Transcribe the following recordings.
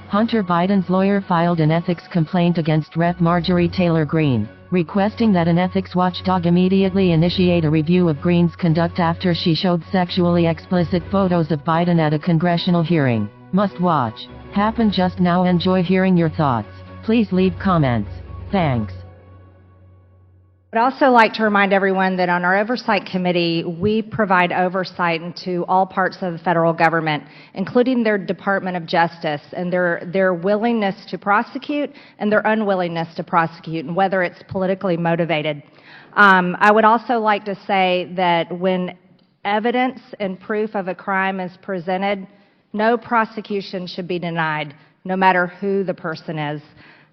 Hunter Biden's lawyer filed an ethics complaint against Rep. Marjorie Taylor Greene, requesting that an ethics watchdog immediately initiate a review of Greene's conduct after she showed sexually explicit photos of Biden at a congressional hearing. Must watch. Happen Just Now. Enjoy hearing your thoughts. Please leave comments. Thanks. I'd also like to remind everyone that on our Oversight Committee, we provide oversight into all parts of the federal government, including their Department of Justice, and their willingness to prosecute and their unwillingness to prosecute, and whether it's politically motivated. I would also like to say that when evidence and proof of a crime is presented, no prosecution should be denied, no matter who the person is.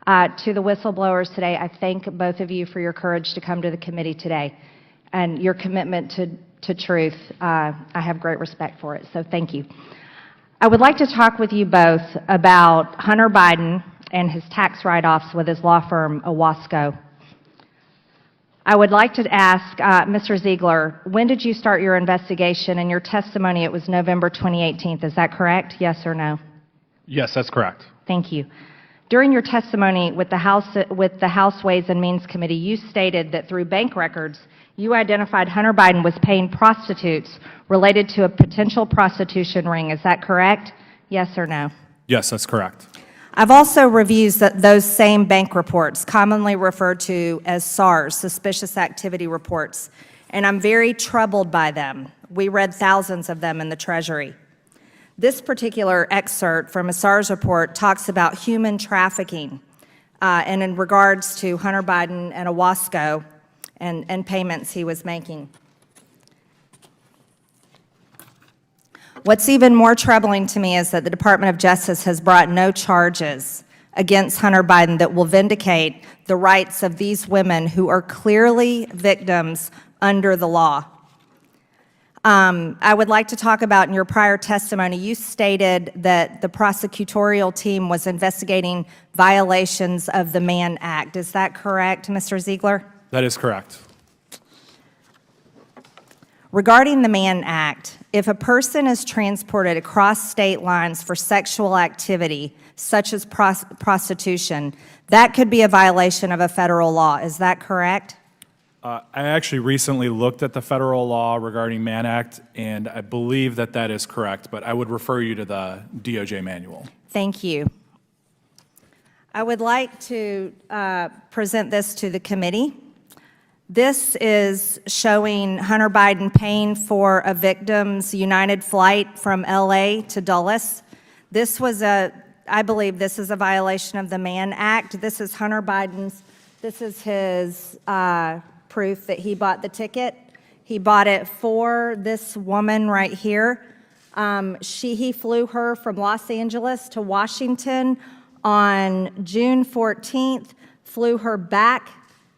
To the whistleblowers today, I thank both of you for your courage to come to the committee today and your commitment to truth. I have great respect for it, so thank you. I would like to talk with you both about Hunter Biden and his tax write-offs with his law firm, Owasco. I would like to ask Mr. Ziegler, when did you start your investigation? In your testimony, it was November 2018. Is that correct? Yes or no? Yes, that's correct. Thank you. During your testimony with the House Ways and Means Committee, you stated that through bank records, you identified Hunter Biden was paying prostitutes related to a potential prostitution ring. Is that correct? Yes or no? Yes, that's correct. I've also reviewed those same bank reports, commonly referred to as SARS, Suspicious Activity Reports, and I'm very troubled by them. We read thousands of them in the Treasury. This particular excerpt from a SARS report talks about human trafficking and in regards to Hunter Biden and Owasco and payments he was making. What's even more troubling to me is that the Department of Justice has brought no charges against Hunter Biden that will vindicate the rights of these women who are clearly victims under the law. I would like to talk about, in your prior testimony, you stated that the prosecutorial team was investigating violations of the Mann Act. Is that correct, Mr. Ziegler? That is correct. Regarding the Mann Act, if a person is transported across state lines for sexual activity, such as prostitution, that could be a violation of a federal law. Is that correct? I actually recently looked at the federal law regarding Mann Act, and I believe that that is correct, but I would refer you to the DOJ manual. Thank you. I would like to present this to the committee. This is showing Hunter Biden paying for a victim's United flight from LA to Dulles. This was I believe this is a violation of the Mann Act. This is Hunter Biden's, this is his proof that he bought the ticket. He bought it for this woman right here. He flew her from Los Angeles to Washington on June 14th, flew her back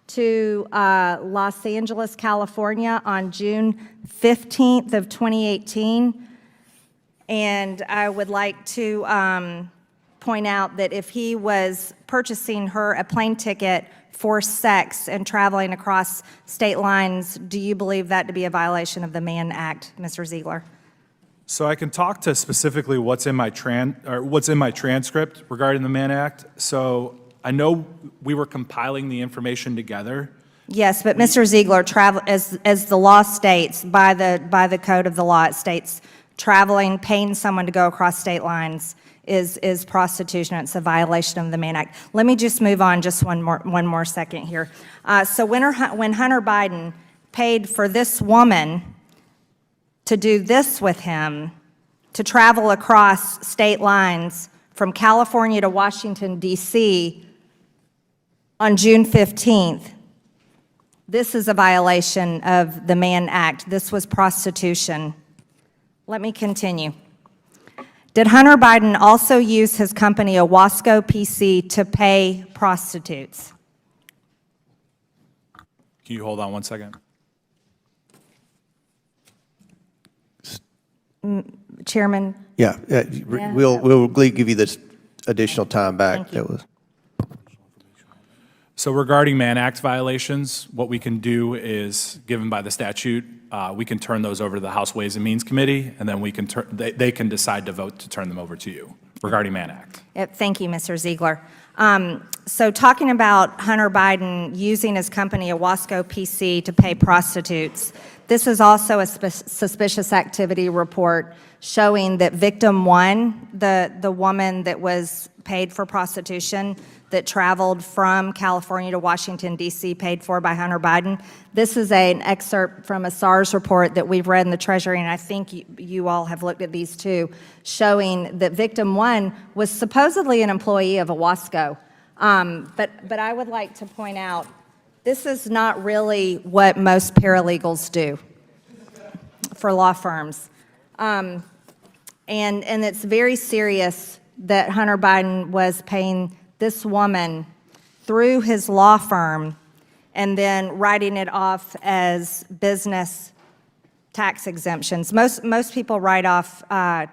to Los Angeles, California on June 15th of 2018. And I would like to point out that if he was purchasing her a plane ticket for sex and traveling across state lines, do you believe that to be a violation of the Mann Act, Mr. Ziegler? So I can talk to specifically what's in my transcript regarding the Mann Act. So I know we were compiling the information together. Yes, but Mr. Ziegler, as the law states, by the code of the law, it states traveling, paying someone to go across state lines is prostitution. It's a violation of the Mann Act. Let me just move on just one more second here. So when Hunter Biden paid for this woman to do this with him, to travel across state lines from California to Washington, D.C. on June 15th, this is a violation of the Mann Act. This was prostitution. Let me continue. Did Hunter Biden also use his company, Owasco PC, to pay prostitutes? Can you hold on one second? Chairman? Yeah, we'll give you this additional time back. Thank you. So regarding Mann Act violations, what we can do is, given by the statute, we can turn those over to the House Ways and Means Committee, and then they can decide to vote to turn them over to you. regarding Mann Act. Yep, thank you, Mr. Ziegler. So talking about Hunter Biden using his company, Owasco PC, to pay prostitutes, this is also a suspicious activity report showing that victim one, the woman that was paid for prostitution, that traveled from California to Washington, D.C., paid for by Hunter Biden. This is an excerpt from a SARS report that we've read in the Treasury, and I think you all have looked at these too, showing that victim one was supposedly an employee of Owasco. But I would like to point out, this is not really what most paralegals do for law firms. And it's very serious that Hunter Biden was paying this woman through his law firm and then writing it off as business tax exemptions. Most people write off, write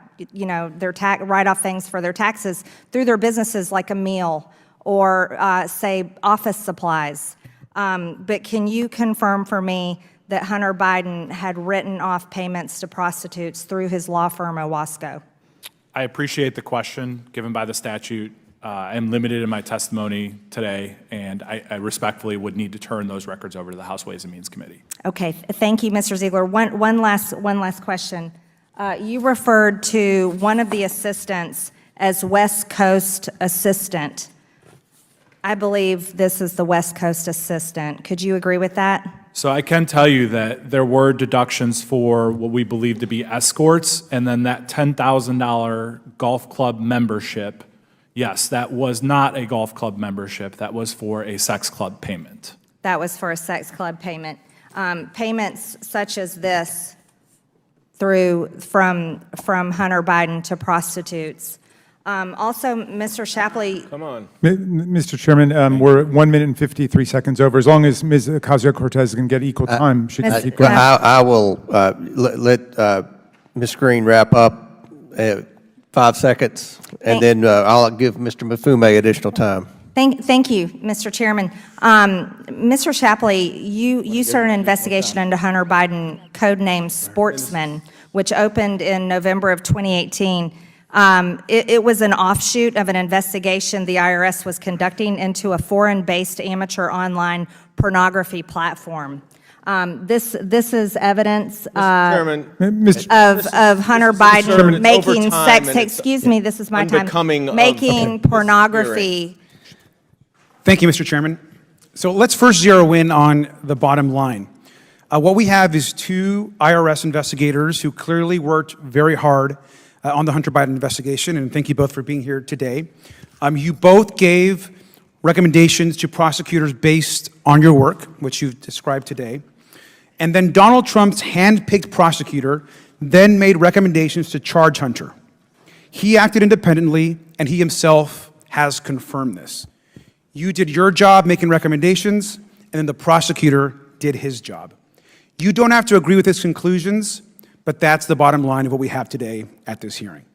off things for their taxes through their businesses, like a meal or say office supplies. But can you confirm for me that Hunter Biden had written off payments to prostitutes through his law firm, Owasco? I appreciate the question given by the statute. I'm limited in my testimony today, and I respectfully would need to turn those records over to the House Ways and Means Committee. Okay, thank you, Mr. Ziegler. One last question. You referred to one of the assistants as West Coast assistant. I believe this is the West Coast assistant. Could you agree with that? So I can tell you that there were deductions for what we believe to be escorts, and then that $10,000 golf club membership. Yes, that was not a golf club membership. That was for a sex club payment. That was for a sex club payment. Payments such as this from Hunter Biden to prostitutes. Also, Mr. Shapley. Come on. Mr. Chairman, we're at 1 minute and 53 seconds over. As long as Ms. Ocasio-Cortez can get equal time, she can keep going. I will let Ms. Greene wrap up 5 seconds, and then I'll give Mr. Mafume additional time. Thank you, Mr. Chairman. Mr. Shapley, you started an investigation into Hunter Biden, codenamed Sportsman, which opened in November of 2018. It was an offshoot of an investigation the IRS was conducting into a foreign-based amateur online pornography platform. This is evidence of Hunter Biden making sex. Excuse me, this is my time. Making pornography. Thank you, Mr. Chairman. So let's first zero in on the bottom line. What we have is two IRS investigators who clearly worked very hard on the Hunter Biden investigation, and thank you both for being here today. You both gave recommendations to prosecutors based on your work, which you've described today. And then Donald Trump's hand-picked prosecutor then made recommendations to charge Hunter. He acted independently, and he himself has confirmed this. You did your job making recommendations, and then the prosecutor did his job. You don't have to agree with his conclusions, but that's the bottom line of what we have today at this hearing.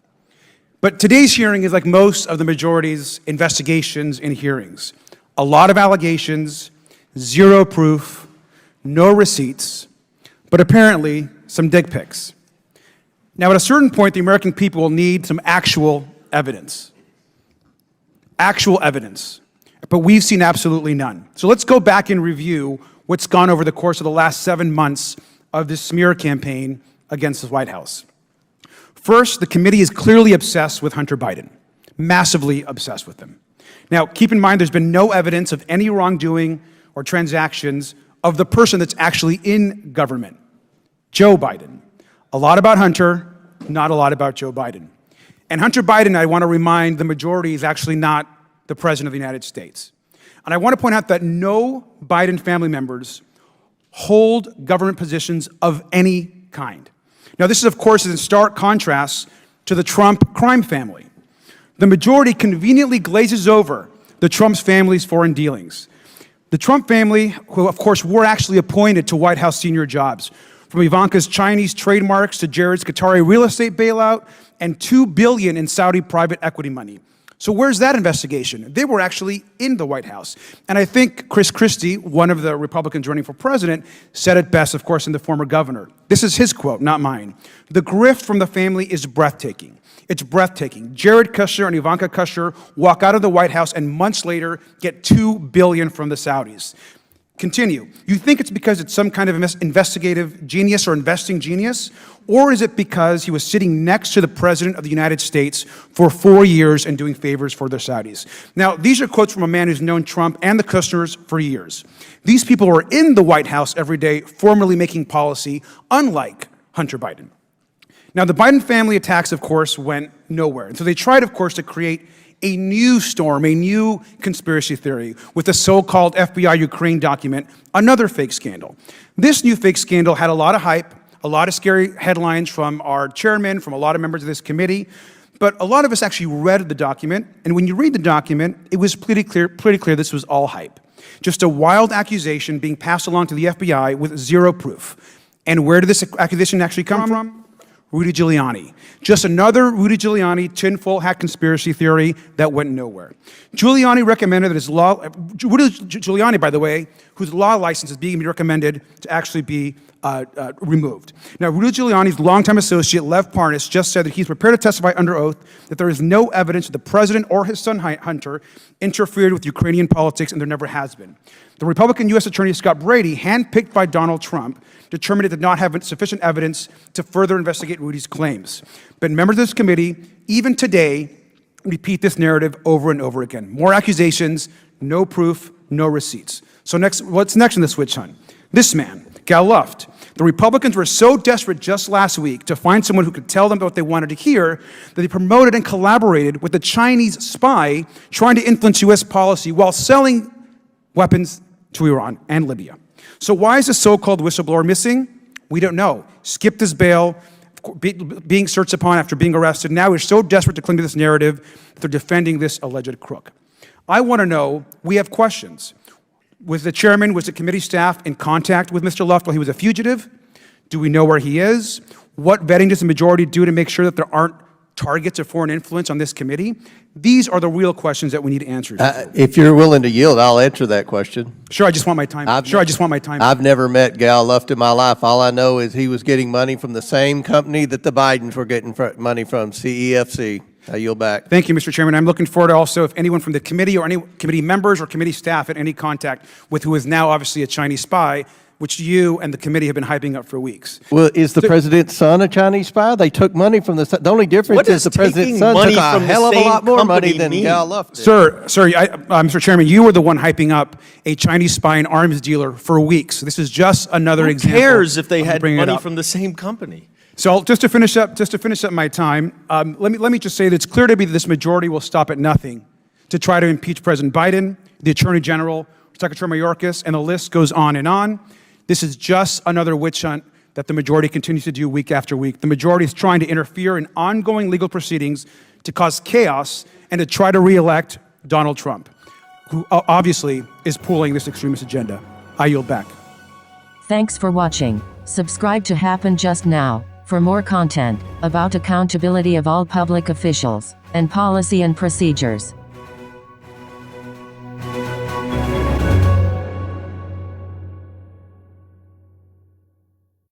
But today's hearing is like most of the majority's investigations and hearings. A lot of allegations, zero proof, no receipts, but apparently some dick pics. Now, at a certain point, the American people will need some actual evidence. Actual evidence. But we've seen absolutely none. So let's go back and review what's gone over the course of the last 7 months of this smear campaign against the White House. First, the committee is clearly obsessed with Hunter Biden, massively obsessed with him. Now, keep in mind there's been no evidence of any wrongdoing or transactions of the person that's actually in government, Joe Biden. A lot about Hunter, not a lot about Joe Biden. And Hunter Biden, I want to remind the majority, is actually not the President of the United States. And I want to point out that no Biden family members hold government positions of any kind. Now, this is, of course, in stark contrast to the Trump crime family. The majority conveniently glazes over the Trump's family's foreign dealings. The Trump family, who, of course, were actually appointed to White House senior jobs, from Ivanka's Chinese trademarks to Jared's Qatari real estate bailout and $2 billion in Saudi private equity money. So where's that investigation? They were actually in the White House. And I think Chris Christie, one of the Republicans running for president, said it best, of course, in the former governor. This is his quote, not mine. "The grift from the family is breathtaking. It's breathtaking. Jared Kushner and Ivanka Kushner walk out of the White House and months later get $2 billion from the Saudis." Continue. "You think it's because it's some kind of investigative genius or investing genius? Or is it because he was sitting next to the President of the United States for 4 years and doing favors for the Saudis?" Now, these are quotes from a man who's known Trump and the Kushners for years. These people were in the White House every day, formally making policy, unlike Hunter Biden. Now, the Biden family attacks, of course, went nowhere. And so they tried, of course, to create a new storm, a new conspiracy theory with the so-called FBI Ukraine document, another fake scandal. This new fake scandal had a lot of hype, a lot of scary headlines from our chairman, from a lot of members of this committee, but a lot of us actually read the document, and when you read the document, it was pretty clear this was all hype. Just a wild accusation being passed along to the FBI with zero proof. And where did this accusation actually come from? Rudy Giuliani. Just another Rudy Giuliani tinfoil hat conspiracy theory that went nowhere. Giuliani recommended that Rudy Giuliani, by the way, whose law license is being recommended to actually be removed. Now, Rudy Giuliani's longtime associate, Lev Parnas, just said that he's prepared to testify under oath that there is no evidence that the president or his son Hunter interfered with Ukrainian politics, and there never has been. The Republican U.S. Attorney Scott Brady, handpicked by Donald Trump, determined it did not have sufficient evidence to further investigate Rudy's claims. But members of this committee, even today, repeat this narrative over and over again. More accusations, no proof, no receipts. So what's next in the switch hunt? This man, Gal Luft. The Republicans were so desperate just last week to find someone who could tell them what they wanted to hear that they promoted and collaborated with a Chinese spy trying to influence U.S. policy while selling weapons to Iran and Libya. So why is the so-called whistleblower missing? We don't know. Skipped his bail, being searched upon after being arrested. Now we're so desperate to cling to this narrative that they're defending this alleged crook. I want to know, we have questions. Was the chairman, was the committee staff in contact with Mr. Luft while he was a fugitive? Do we know where he is? What vetting does the majority do to make sure that there aren't targets of foreign influence on this committee? These are the real questions that we need answers to. If you're willing to yield, I'll answer that question. Sure, I just want my time. I've never met Gal Luft in my life. All I know is he was getting money from the same company that the Bidens were getting money from, CEFC. I yield back. Thank you, Mr. Chairman. I'm looking forward to also if anyone from the committee or any committee members or committee staff had any contact with who is now obviously a Chinese spy, which you and the committee have been hyping up for weeks. Well, is the president's son a Chinese spy? They took money from the only difference is the president's son took a hell of a lot more money than Gal Luft did. Sir, Mr. Chairman, you were the one hyping up a Chinese spy and arms dealer for weeks. This is just another example. Who cares if they had money from the same company? So just to finish up my time, let me just say that it's clear to me that this majority will stop at nothing to try to impeach President Biden, the Attorney General, Secretary Mayorkas, and the list goes on and on. This is just another witch hunt that the majority continues to do week after week. The majority is trying to interfere in ongoing legal proceedings to cause chaos and to try to re-elect Donald Trump, who obviously is pulling this extremist agenda. I yield back. Thanks for watching. Subscribe to Happen Just Now for more content about accountability of all public officials and policy and procedures.